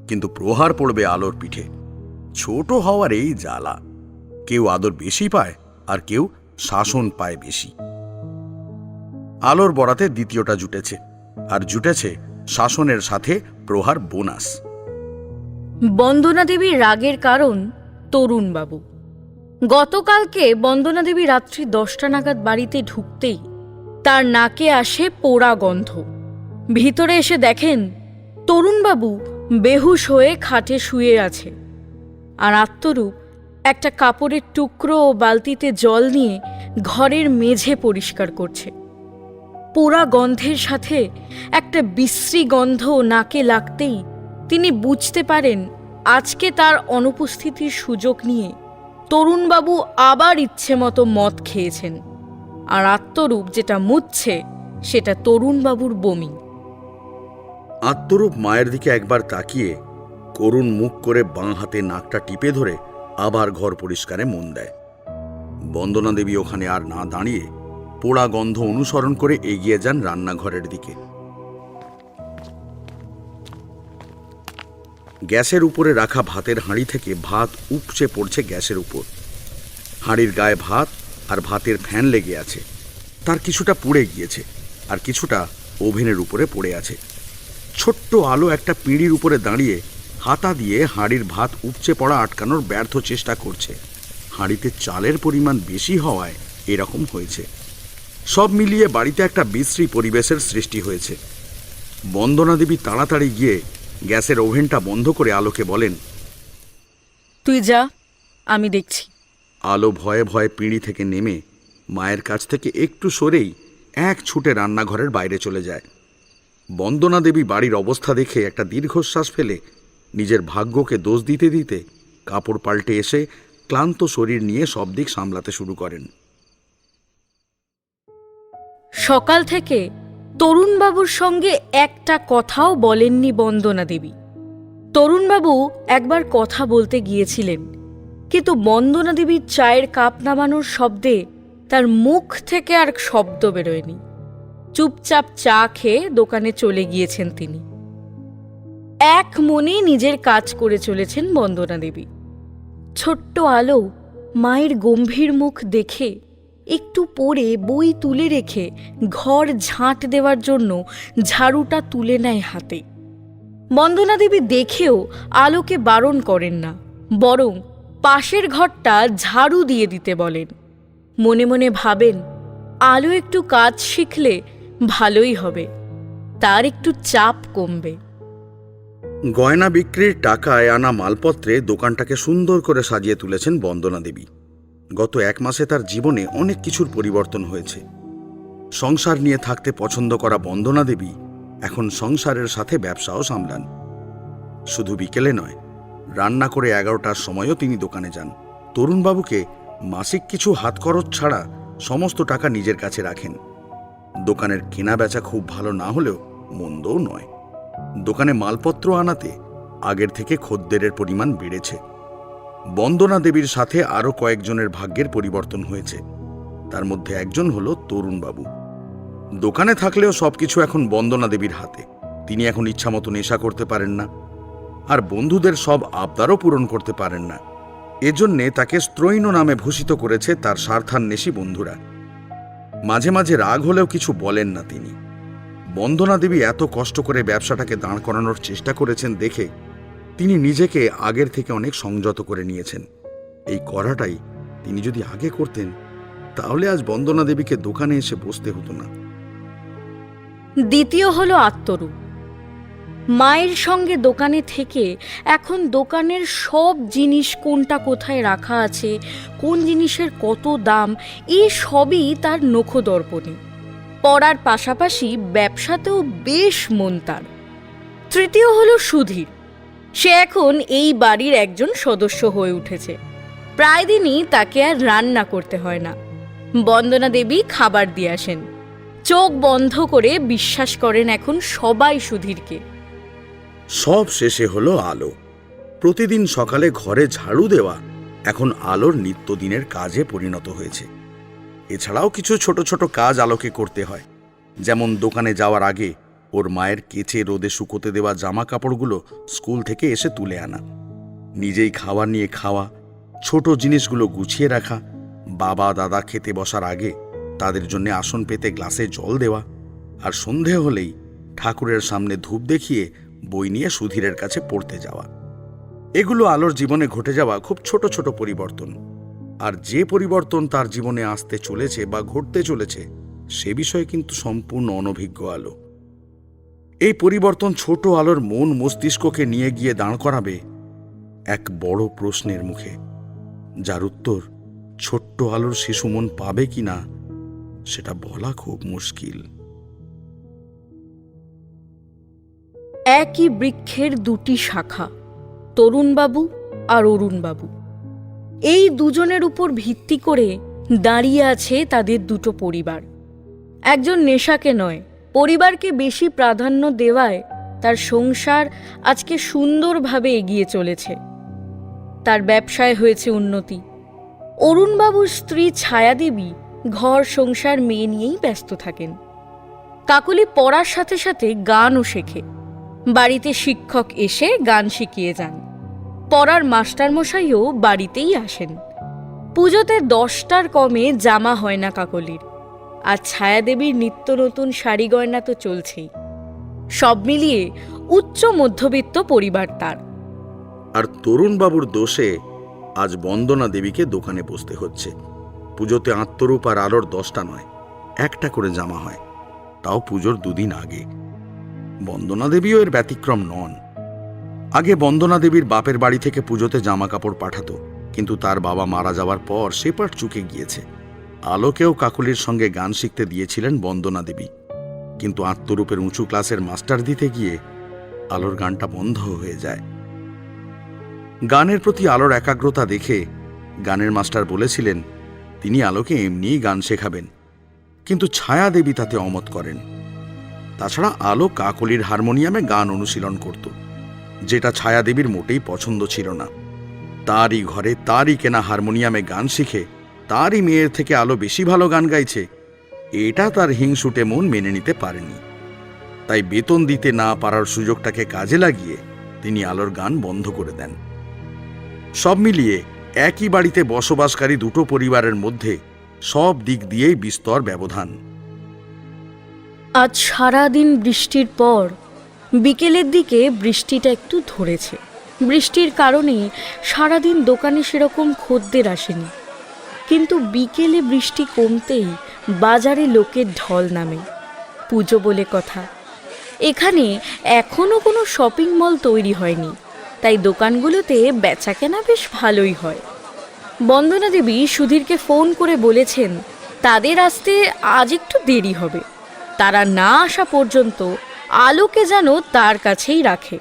কিন্তু প্রহার পড়বে আলোর পিঠে। ছোট হওয়ার এই জ্বালা, কেউ আদর বেশি পায় আর কেউ শাসন পায় বেশি। আলোর বরাতে দ্বিতীয়টা জুটেছে, আর জুটেছে শাসনের সাথে প্রহার বোনাস। বন্দনা দেবীর রাগের কারণ তরুণবাবু। গতকালকে বন্দনা দেবী রাত্রি 10টা নাগাদ বাড়িতে ঢুকতেই তার নাকে আসে পোড়া গন্ধ। ভিতরে এসে দেখেন তরুণবাবু বেহুশ হয়ে খাটে শুয়ে আছে, আর আত্মরূপ একটা কাপড়ের টুকরো ও বালতিতে জল নিয়ে ঘরের মেঝে পরিষ্কার করছে। পোড়া গন্ধের সাথে একটা বিশ্রী গন্ধ নাকে লাগতেই তিনি বুঝতে পারেন আজকে তার অনুপস্থিতির সুযোগ নিয়ে তরুণবাবু আবার ইচ্ছে মতো মদ খেয়েছেন, আর আত্মরূপ যেটা মুছছে সেটা তরুণবাবুর বমি। আত্মরূপ মায়ের দিকে একবার তাকিয়ে করুণ মুখ করে বাঁ হাতে নাকটা টিপে ধরে আবার ঘর পরিষ্কারে মন দেয়। বন্দনা দেবী ওখানে আর না দাঁড়িয়ে পোড়া গন্ধ অনুসরণ করে এগিয়ে যান রান্নাঘরের দিকে। গ্যাসের উপরে রাখা ভাতের হাঁড়ি থেকে ভাত উপচে পড়ছে গ্যাসের উপর। হাঁড়ির গায়ে ভাত আর ভাতের ফ্যান লেগে আছে, তার কিছুটা পুড়ে গিয়েছে আর কিছুটা ওভেনের উপরে পড়ে আছে। ছোট্ট আলো একটা পিঁড়ির উপরে দাঁড়িয়ে হাতা দিয়ে হাঁড়ির ভাত উপচে পড়া আটকানোর ব্যর্থ চেষ্টা করছে। হাঁড়িতে চালের পরিমাণ বেশি হওয়ায় এরকম হয়েছে। সব মিলিয়ে বাড়িতে একটা বিশ্রী পরিবেশের সৃষ্টি হয়েছে। বন্দনা দেবী তাড়াতাড়ি গিয়ে গ্যাসের ওভেনটা বন্ধ করে আলোকে বলেন, তুই যা, আমি দেখছি। আলো ভয়ে ভয়ে পিঁড়ি থেকে নেমে মায়ের কাছ থেকে একটু সরেই এক ছুটে রান্নাঘরের বাইরে চলে যায়। বন্দনা দেবী বাড়ির অবস্থা দেখে একটা দীর্ঘশ্বাস ফেলে নিজের ভাগ্যকে দোষ দিতে দিতে কাপড় পাল্টে এসে ক্লান্ত শরীর নিয়ে সব দিক সামলাতে শুরু করেন। সকাল থেকে তরুণবাবুর সঙ্গে একটা কথাও বলেননি বন্দনা দেবী। তরুণবাবু একবার কথা বলতে গিয়েছিলেন, কিন্তু বন্দনা দেবীর চায়ের কাপ নামানোর শব্দে তার মুখ থেকে আর শব্দ বেরোয়নি। চুপচাপ চা খেয়ে দোকানে চলে গিয়েছেন তিনি। এক মনে নিজের কাজ করে চলেছেন বন্দনা দেবী। ছোট্ট আলো মায়ের গম্ভীর মুখ দেখে একটু পরে বই তুলে রেখে ঘর ঝাঁট দেওয়ার জন্য ঝাড়ুটা তুলে নেয় হাতে। বন্দনা দেবী দেখেও আলোকে বারণ করেন না, বরং পাশের ঘরটা ঝাড়ু দিয়ে দিতে বলেন। মনে মনে ভাবেন, আলো একটু কাজ শিখলে ভালোই হবে, তার একটু চাপ কমবে। গয়না বিক্রির টাকায় আনা মালপত্রে দোকানটাকে সুন্দর করে সাজিয়ে তুলেছেন বন্দনা দেবী। গত 1 মাসে তার জীবনে অনেক কিছুর পরিবর্তন হয়েছে। সংসার নিয়ে থাকতে পছন্দ করা বন্দনা দেবী এখন সংসারের সাথে ব্যবসাও সামলান। শুধু বিকেলে নয়, রান্না করে 11টার সময়ও তিনি দোকানে যান। তরুণবাবুকে মাসিক কিছু হাত খরচ ছাড়া সমস্ত টাকা নিজের কাছে রাখেন। দোকানের কেনা বেচা খুব ভালো না হলেও মন্দও নয়। দোকানে মালপত্র আনাতে আগের থেকে খদ্দেরের পরিমাণ বেড়েছে। বন্দনা দেবীর সাথে আরও কয়েকজনের ভাগ্যের পরিবর্তন হয়েছে। তার মধ্যে একজন হল তরুণবাবু। দোকানে থাকলেও সবকিছু এখন বন্দনা দেবীর হাতে। তিনি এখন ইচ্ছামতো নেশা করতে পারেন না, আর বন্ধুদের সব আবদারও পূরণ করতে পারেন না। এজন্যে তাকে স্ত্রৈণ নামে ভূষিত করেছে তার স্বার্থান্বেষী বন্ধুরা। মাঝে মাঝে রাগ হলেও কিছু বলেন না তিনি। বন্দনা দেবী এত কষ্ট করে ব্যবসাটাকে দাঁড় করানোর চেষ্টা করেছেন দেখে তিনি নিজেকে আগের থেকে অনেক সংযত করে নিয়েছেন। এই করাটাই তিনি যদি আগে করতেন, তাহলে আজ বন্দনা দেবীকে দোকানে এসে বসতে হতো না। দ্বিতীয় হলো আত্মরূপ। মায়ের সঙ্গে দোকানে থেকে এখন দোকানের সব জিনিস কোনটা কোথায় রাখা আছে, কোন জিনিসের কত দাম, এই সবই তার নখদর্পণে। পড়ার পাশাপাশি ব্যবসাতেও বেশ মন তার। তৃতীয় হলো সুধীর। সে এখন এই বাড়ির একজন সদস্য হয়ে উঠেছে। প্রায় দিনই তাকে আর রান্না করতে হয় না, বন্দনা দেবী খাবার দিয়ে আসেন। চোখ বন্ধ করে বিশ্বাস করেন এখন সবাই সুধীরকে। সব শেষে হলো আলো। প্রতিদিন সকালে ঘরে ঝাড়ু দেওয়া এখন আলোর নিত্যদিনের কাজে পরিণত হয়েছে। এছাড়াও কিছু ছোট ছোট কাজ আলোকে করতে হয়, যেমন দোকানে যাওয়ার আগে ওর মায়ের কেচে রোদে শুকোতে দেওয়া জামা কাপড়গুলো স্কুল থেকে এসে তুলে আনা, নিজেই খাবার নিয়ে খাওয়া, ছোট জিনিসগুলো গুছিয়ে রাখা, বাবা দাদা খেতে বসার আগে তাদের জন্য আসন পেতে গ্লাসে জল দেওয়া, আর সন্ধে হলেই ঠাকুরের সামনে ধূপ দেখিয়ে বই নিয়ে সুধীরের কাছে পড়তে যাওয়া। এগুলো আলোর জীবনে ঘটে যাওয়া খুব ছোট ছোট পরিবর্তন। আর যে পরিবর্তন তার জীবনে আসতে চলেছে বা ঘটতে চলেছে, সে বিষয়ে কিন্তু সম্পূর্ণ অনভিজ্ঞ আলো। এই পরিবর্তন ছোট আলোর মন মস্তিষ্ককে নিয়ে গিয়ে দাঁড় করাবে এক বড় প্রশ্নের মুখে, যার উত্তর ছোট্ট আলোর শিশু মন পাবে কিনা সেটা বলা খুব মুশকিল। একই বৃক্ষের দুটি শাখা, তরুণবাবু আর অরুণবাবু। এই দুজনের উপর ভিত্তি করে দাঁড়িয়ে আছে তাদের দুটো পরিবার। একজন নেশাকে নয়, পরিবারকে বেশি প্রাধান্য দেওয়ায় তার সংসার আজকে সুন্দরভাবে এগিয়ে চলেছে। তার ব্যবসায় হয়েছে উন্নতি। অরুণবাবুর স্ত্রী ছায়াদেবী ঘর সংসার মেয়ে নিয়েই ব্যস্ত থাকেন। কাকলি পড়ার সাথে সাথে গানও শেখে। বাড়িতে শিক্ষক এসে গান শিখিয়ে যান। পড়ার মাস্টারমশাইও বাড়িতেই আসেন। পুজোতে 10টার কমে জামা হয় না কাকলির, আর ছায়াদেবীর নিত্য নতুন শাড়ি গয়না তো চলছেই। সব মিলিয়ে উচ্চ মধ্যবিত্ত পরিবার তার। আর তরুণবাবুর দোষে আজ বন্দনা দেবীকে দোকানে বসতে হচ্ছে। পুজোতে আত্মরূপ আর আলোর 10টা নয়, 1টা করে জামা হয়, তাও পুজোর 2 দিন আগে। বন্দনা দেবীও এর ব্যতিক্রম নন। আগে বন্দনা দেবীর বাপের বাড়ি থেকে পুজোতে জামা কাপড় পাঠাতো, কিন্তু তার বাবা মারা যাওয়ার পর সে পাঠ চুকে গিয়েছে। আলোকেও কাকুলির সঙ্গে গান শিখতে দিয়েছিলেন বন্দনা দেবী, কিন্তু আত্মরূপের উঁচু ক্লাসের মাস্টার দিতে গিয়ে আলোর গানটা বন্ধ হয়ে যায়। গানের প্রতি আলোর একাগ্রতা দেখে গানের মাস্টার বলেছিলেন তিনি আলোকে এমনিই গান শেখাবেন, কিন্তু ছায়া দেবী তাতে অমত করেন। তাছাড়া আলো কাকলির হারমোনিয়ামে গান অনুশীলন করত, যেটা ছায়া দেবীর মোটেই পছন্দ ছিল না। তারই ঘরে তারই কেনা হারমোনিয়ামে গান শিখে তারই মেয়ের থেকে আলো বেশি ভালো গান গাইছে, এটা তার হিংসুটে মন মেনে নিতে পারেনি। তাই বেতন দিতে না পারার সুযোগটাকে কাজে লাগিয়ে তিনি আলোর গান বন্ধ করে দেন। সব মিলিয়ে একই বাড়িতে বসবাসকারী দুটো পরিবারের মধ্যে সব দিক দিয়েই বিস্তর ব্যবধান। আজ সারাদিন বৃষ্টির পর বিকেলের দিকে বৃষ্টিটা একটু ধরেছে। বৃষ্টির কারণে সারাদিন দোকানে সেরকম খদ্দের আসেনি, কিন্তু বিকেলে বৃষ্টি কমতেই বাজারে লোকের ঢল নামে। পুজো বলে কথা, এখানে এখনও কোনো শপিং মল তৈরি হয়নি, তাই দোকানগুলোতে বেচাকেনা বেশ ভালোই হয়। বন্দনা দেবী সুধীরকে ফোন করে বলেছেন তাদের আসতে আজ একটু দেরি হবে। তারা না আসা পর্যন্ত আলোকে যেন তার কাছেই রাখে।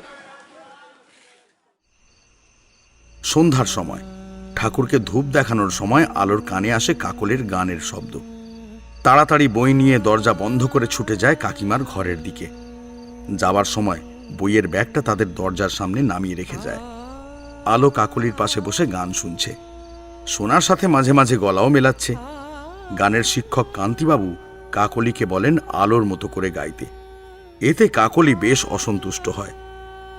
সন্ধ্যার সময় ঠাকুরকে ধূপ দেখানোর সময় আলোর কানে আসে কাকলের গানের শব্দ। তাড়াতাড়ি বই নিয়ে দরজা বন্ধ করে ছুটে যায় কাকিমার ঘরের দিকে। যাবার সময় বইয়ের ব্যাগটা তাদের দরজার সামনে নামিয়ে রেখে যায়। আলো কাকলির পাশে বসে গান শুনছে, শোনার সাথে মাঝে মাঝে গলাও মেলাচ্ছে। গানের শিক্ষক কান্তিবাবু কাকলিকে বলেন আলোর মতো করে গাইতে। এতে কাকলি বেশ অসন্তুষ্ট হয়।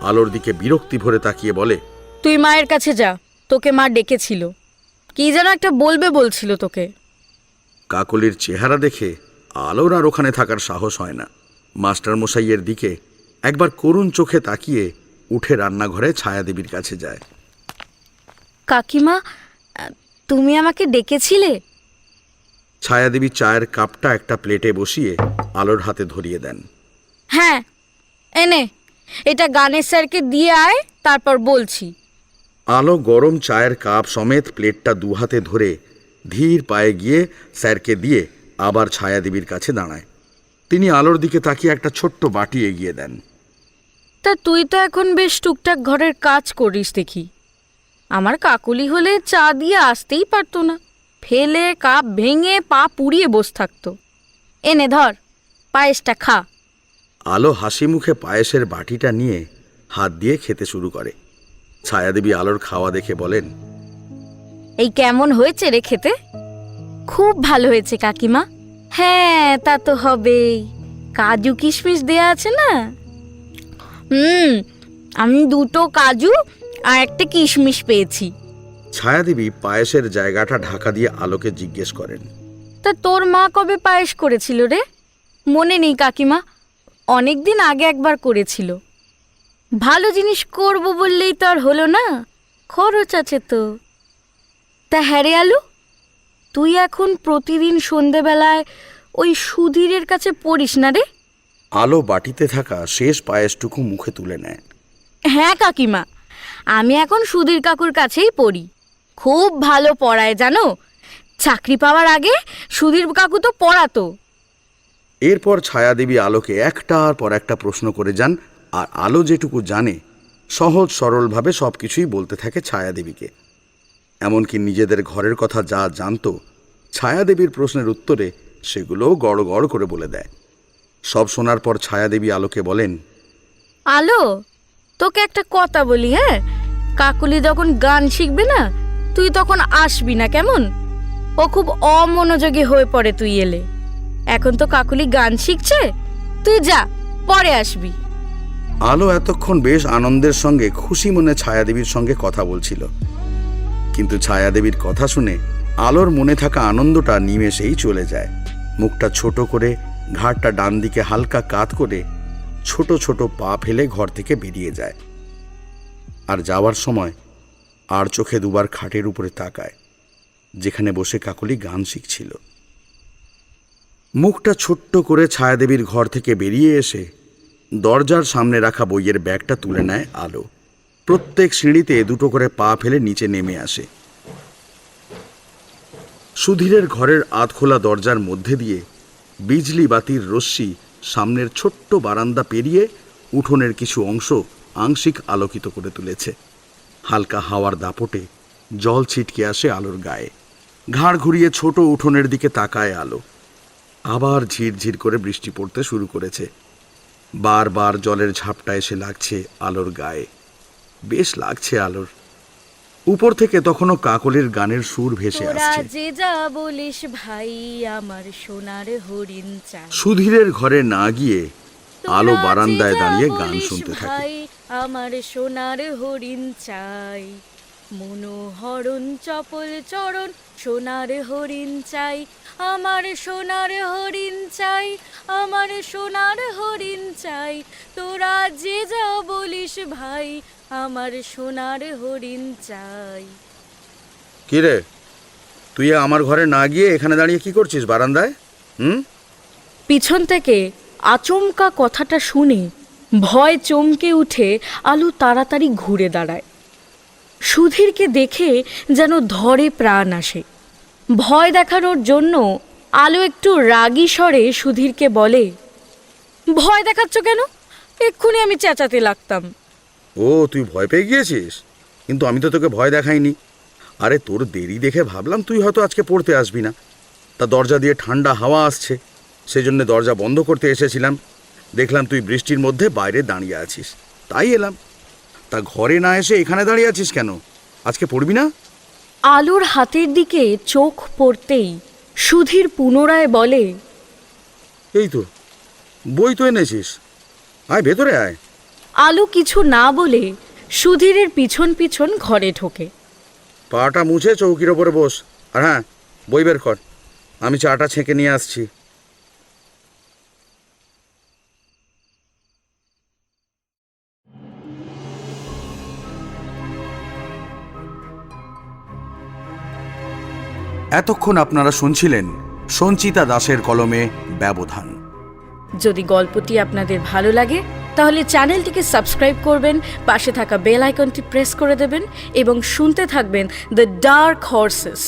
আলোর দিকে বিরক্তি ভরে তাকিয়ে বলে, তুই মায়ের কাছে যা, তোকে মা ডেকেছিল, কি যেন একটা বলবে বলছিল তোকে। কাকলির চেহারা দেখে আলোর আর ওখানে থাকার সাহস হয় না। মাস্টার মশাইয়ের দিকে একবার করুণ চোখে তাকিয়ে উঠে রান্নাঘরে ছায়াদেবীর কাছে যায়। কাকিমা, তুমি আমাকে ডেকেছিলে? ছায়াদেবী চায়ের কাপটা একটা প্লেটে বসিয়ে আলোর হাতে ধরিয়ে দেন। হ্যাঁ, এনে এটা গানের স্যারকে দিয়ে আয়, তারপর বলছি। আলো গরম চায়ের কাপ সমেত প্লেটটা দু হাতে ধরে ধীর পায়ে গিয়ে স্যারকে দিয়ে আবার ছায়াদেবীর কাছে দাঁড়ায়। তিনি আলোর দিকে তাকিয়ে একটা ছোট্ট বাটি এগিয়ে দেন। তা তুই তো এখন বেশ টুকটাক ঘরের কাজ করিস দেখি। আমার কাকুলি হলে চা দিয়ে আসতেই পারতো না, ফেলে কাপ ভেঙে পা পুড়িয়ে বস থাকতো। এনে ধর, পায়েসটা খা। আলো হাসি মুখে পায়েসের বাটিটা নিয়ে হাত দিয়ে খেতে শুরু করে। ছায়াদেবী আলোর খাওয়া দেখে বলেন, এই কেমন হয়েছে রে খেতে? খুব ভালো হয়েছে কাকিমা। হ্যাঁ, তা তো হবেই, কাজু কিশমিশ দেয়া আছে না। আমি দুটো কাজু আর একটা কিশমিশ পেয়েছি। ছায়াদেবী পায়েসের জায়গাটা ঢাকা দিয়ে আলোকে জিজ্ঞেস করেন, তা তোর মা কবে পায়েস করেছিল রে? মনে নেই কাকিমা, অনেক দিন আগে একবার করেছিল। ভালো জিনিস করব বললেই তো আর হলো না, খরচ আছে তো। তা হ্যাঁ রে আলু, তুই এখন প্রতিদিন সন্ধেবেলায় ওই সুধীরের কাছে পড়িস না রে? আলো বাটিতে থাকা শেষ পায়েসটুকু মুখে তুলে নেয়। হ্যাঁ কাকিমা, আমি এখন সুধীর কাকুর কাছেই পড়ি। খুব ভালো পড়ায় জানো, চাকরি পাওয়ার আগে সুধীর কাকু তো পড়াতো। এরপর ছায়াদেবী আলোকে একটার পর একটা প্রশ্ন করে যান, আর আলো যেটুকু জানে সহজ সরলভাবে সবকিছুই বলতে থাকে ছায়াদেবীকে। এমনকি নিজেদের ঘরের কথা যা জানতো ছায়াদেবীর প্রশ্নের উত্তরে সেগুলোও গড় গড় করে বলে দেয়। সব শোনার পর ছায়াদেবী আলোকে বলেন, আলো, তোকে একটা কথা বলি, হ্যাঁ, কাকুলি যখন গান শিখবে না, তুই তখন আসবি না কেমন? ও খুব অমনোযোগী হয়ে পড়ে তুই এলে। এখন তো কাকুলি গান শিখছে, তুই যা, পরে আসবি। আলো এতক্ষণ বেশ আনন্দের সঙ্গে খুশি মনে ছায়াদেবীর সঙ্গে কথা বলছিল, কিন্তু ছায়াদেবীর কথা শুনে আলোর মনে থাকা আনন্দটা নিমেষেই চলে যায়। মুখটা ছোট করে, ঘাড়টা ডান দিকে হালকা কাত করে ছোট ছোট পা ফেলে ঘর থেকে বেরিয়ে যায়। আর যাওয়ার সময় আর চোখে দুবার খাটের উপরে তাকায়, যেখানে বসে কাকলি গান শিখছিল। মুখটা ছোট্ট করে ছায়াদেবীর ঘর থেকে বেরিয়ে এসে দরজার সামনে রাখা বইয়ের ব্যাগটা তুলে নেয় আলো। প্রত্যেক সিঁড়িতে দুটো করে পা ফেলে নিচে নেমে আসে। সুধীরের ঘরের আধখোলা দরজার মধ্যে দিয়ে বিজলি বাতির রশ্মি সামনের ছোট্ট বারান্দা পেরিয়ে উঠোনের কিছু অংশ আংশিক আলোকিত করে তুলেছে। হালকা হাওয়ার দাপটে জল ছিটকে আসে আলোর গায়ে। ঘাড় ঘুরিয়ে ছোট উঠোনের দিকে তাকায় আলো। আবার ঝিরঝির করে বৃষ্টি পড়তে শুরু করেছে। বারবার জলের ঝাপটা এসে লাগছে আলোর গায়ে। বেশ লাগছে আলোর। উপর থেকে তখনও কাকলির গানের সুর ভেসে আসছে। যে যা বলিস ভাই, আমার সোনার হরিণ চাই। সুধীরের ঘরে না গিয়ে আলো বারান্দায় দাঁড়িয়ে গান শুনতে থাকে। আমার সোনার হরিণ চাই, মনোহরণ চপল চরণ সোনার হরিণ চাই, আমার সোনার হরিণ চাই, আমার সোনার হরিণ চাই, তোরা যে যা বলিস ভাই, আমার সোনার হরিণ চাই। কি রে, তুই আমার ঘরে না গিয়ে এখানে দাঁড়িয়ে কি করছিস বারান্দায়? পিছন থেকে আচমকা কথাটা শুনে ভয় চমকে উঠে আলু তাড়াতাড়ি ঘুরে দাঁড়ায়। সুধীরকে দেখে যেন ধরে প্রাণ আসে। ভয় দেখানোর জন্য আলু একটু রাগী স্বরে সুধীরকে বলে, ভয় দেখাচ্ছ কেন? এক্ষুনি আমি চেঁচাতে লাগতাম। ও, তুই ভয় পেয়ে গিয়েছিস? কিন্তু আমি তো তোকে ভয় দেখাইনি। আরে, তোর দেরি দেখে ভাবলাম তুই হয়তো আজকে পড়তে আসবি না। তা দরজা দিয়ে ঠান্ডা হাওয়া আসছে, সেজন্য দরজা বন্ধ করতে এসেছিলাম। দেখলাম তুই বৃষ্টির মধ্যে বাইরে দাঁড়িয়ে আছিস, তাই এলাম। তা ঘরে না এসে এখানে দাঁড়িয়ে আছিস কেন? আজকে পড়বি না? আলুর হাতের দিকে চোখ পড়তেই সুধীর পুনরায় বলে, এই তো, বই তো এনেছিস, আয় ভেতরে আয়। আলু কিছু না বলে সুধীরের পিছন পিছন ঘরে ঢোকে। পাটা মুছে চৌকির ওপরে বস, আর হ্যাঁ, বই বের কর, আমি চাটা ছেঁকে নিয়ে আসছি। এতক্ষণ আপনারা শুনছিলেন সঞ্চিতা দাসের কলমে ব্যবধান। যদি গল্পটি আপনাদের ভালো লাগে তাহলে চ্যানেলটিকে সাবস্ক্রাইব করবেন, পাশে থাকা বেল আইকনটি প্রেস করে দেবেন এবং শুনতে থাকবেন দ্য ডার্ক হর্সেস।